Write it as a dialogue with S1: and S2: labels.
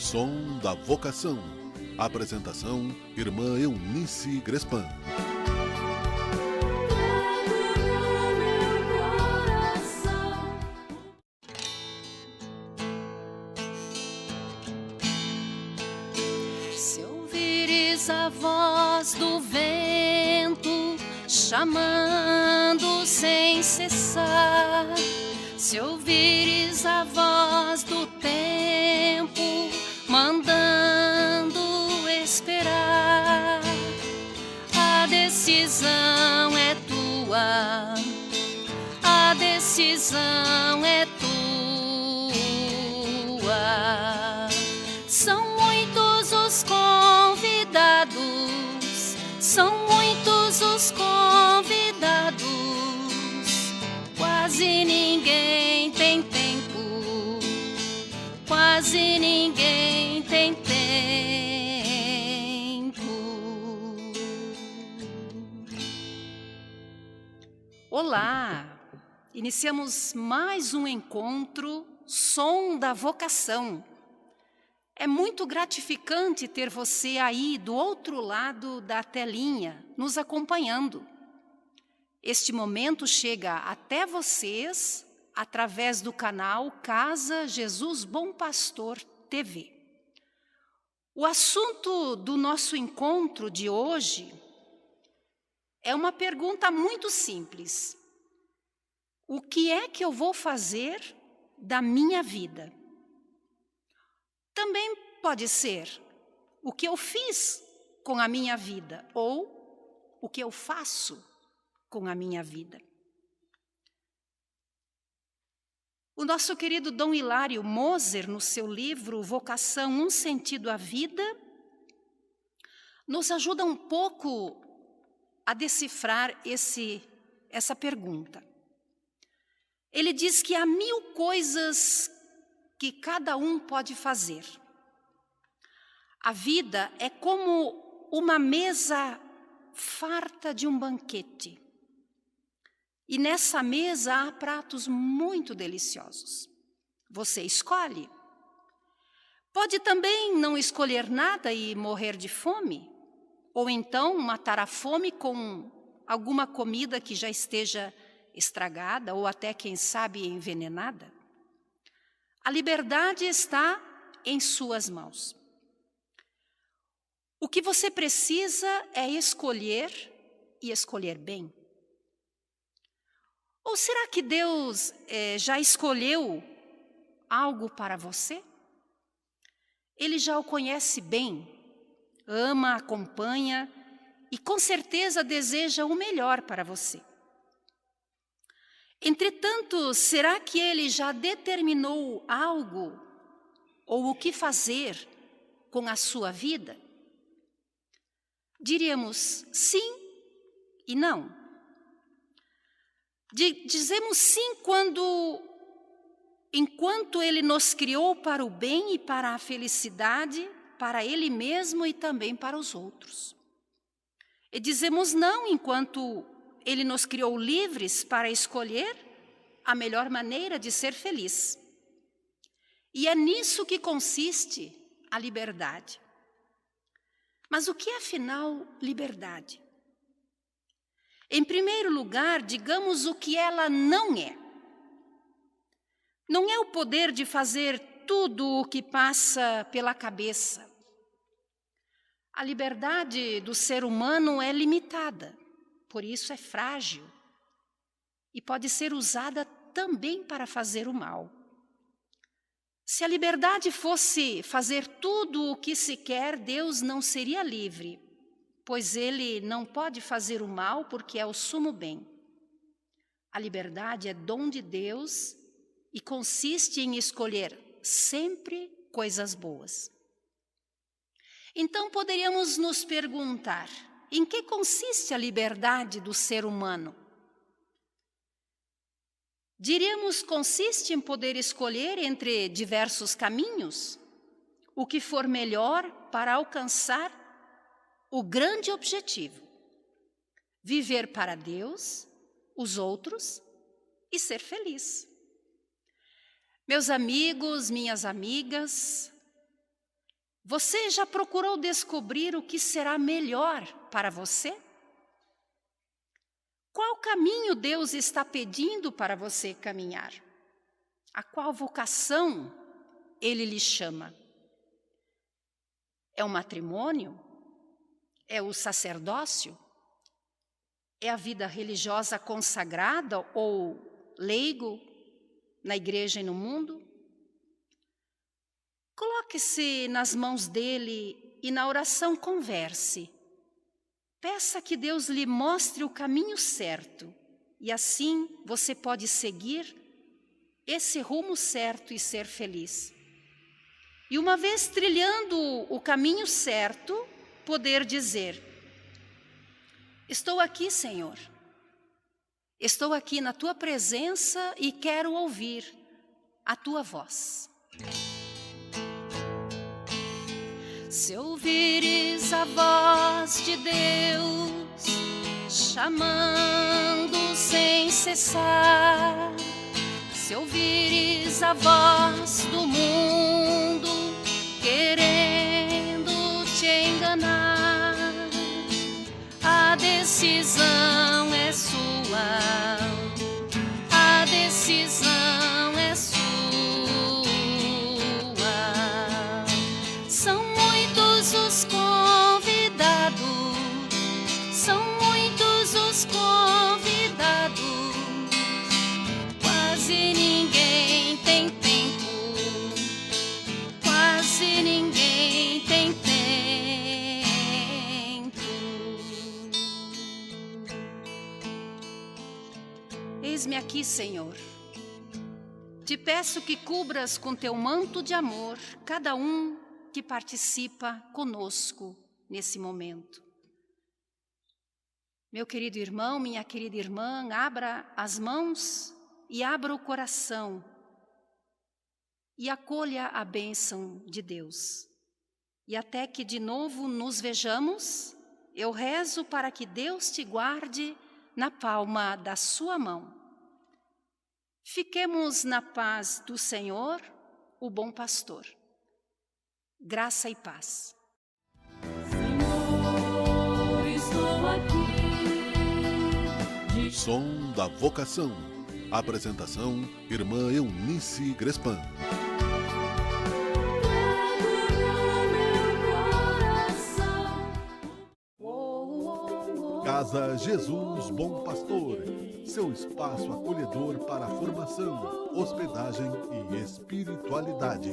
S1: Som da Vocação. Apresentação: Irmã Eunice Grespan.
S2: Se ouvires a voz do vento chamando sem cessar, se ouvires a voz do tempo mandando esperar, a decisão é tua, a decisão é tua. São muitos os convidados, são muitos os convidados, quase ninguém tem tempo, quase ninguém tem tempo. Olá! Iniciamos mais um encontro Som da Vocação. É muito gratificante ter você aí do outro lado da telinha, nos acompanhando. Este momento chega até vocês através do canal Casa Jesus Bom Pastor TV. O assunto do nosso encontro de hoje é uma pergunta muito simples. O que é que eu vou fazer da minha vida? Também pode ser o que eu fiz com a minha vida ou o que eu faço com a minha vida. O nosso querido Dom Hilário Moser, no seu livro Vocação, um sentido à vida, nos ajuda um pouco a decifrar essa pergunta. Ele diz que há 1000 coisas que cada um pode fazer. A vida é como uma mesa farta de um banquete. E nessa mesa há pratos muito deliciosos. Você escolhe. Pode também não escolher nada e morrer de fome, ou então matar a fome com alguma comida que já esteja estragada ou até, quem sabe, envenenada. A liberdade está em suas mãos. O que você precisa é escolher e escolher bem. Ou será que Deus já escolheu algo para você? Ele já o conhece bem, ama, acompanha e com certeza deseja o melhor para você. Entretanto, será que Ele já determinou algo ou o que fazer com a sua vida? Diríamos sim e não. Dizemos sim enquanto Ele nos criou para o bem e para a felicidade, para Ele mesmo e também para os outros. E dizemos não enquanto Ele nos criou livres para escolher a melhor maneira de ser feliz. E é nisso que consiste a liberdade. Mas o que é, afinal, liberdade? Em primeiro lugar, digamos o que ela não é. Não é o poder de fazer tudo o que passa pela cabeça. A liberdade do ser humano é limitada, por isso é frágil e pode ser usada também para fazer o mal. Se a liberdade fosse fazer tudo o que se quer, Deus não seria livre, pois Ele não pode fazer o mal porque é o sumo bem. A liberdade é dom de Deus e consiste em escolher sempre coisas boas. Então poderíamos nos perguntar, em que consiste a liberdade do ser humano? Diríamos, consiste em poder escolher entre diversos caminhos, o que for melhor para alcançar o grande objetivo: viver para Deus, os outros e ser feliz. Meus amigos, minhas amigas, Você já procurou descobrir o que será melhor para você? Qual caminho Deus está pedindo para você caminhar? A qual vocação Ele lhe chama? É o matrimônio? É o sacerdócio? É a vida religiosa consagrada ou leigo na igreja e no mundo? Coloque-se nas mãos dele e na oração converse. Peça que Deus lhe mostre o caminho certo e assim você pode seguir esse rumo certo e ser feliz. E uma vez trilhando o caminho certo, poder dizer: estou aqui, Senhor. Estou aqui na tua presença e quero ouvir a tua voz. Se ouvires a voz de Deus, chamando sem cessar, se ouvires a voz do mundo, querendo te enganar, a decisão é sua, a decisão é sua. São muitos os convidados, são muitos os convidados, quase ninguém tem tempo, quase ninguém tem tempo. Eis-me aqui, Senhor. Te peço que cubras com teu manto de amor cada um que participa conosco nesse momento. Meu querido irmão, minha querida irmã, abra as mãos e abra o coração e acolha a bênção de Deus. E até que de novo nos vejamos, eu rezo para que Deus te guarde na palma da sua mão. Fiquemos na paz do Senhor, o bom pastor. Graça e paz.
S3: Senhor, estou aqui.
S1: Som da Vocação. Apresentação, Irmã Eunice Grespan. Casa Jesus Bom Pastor. Seu espaço acolhedor para formação, hospedagem e espiritualidade.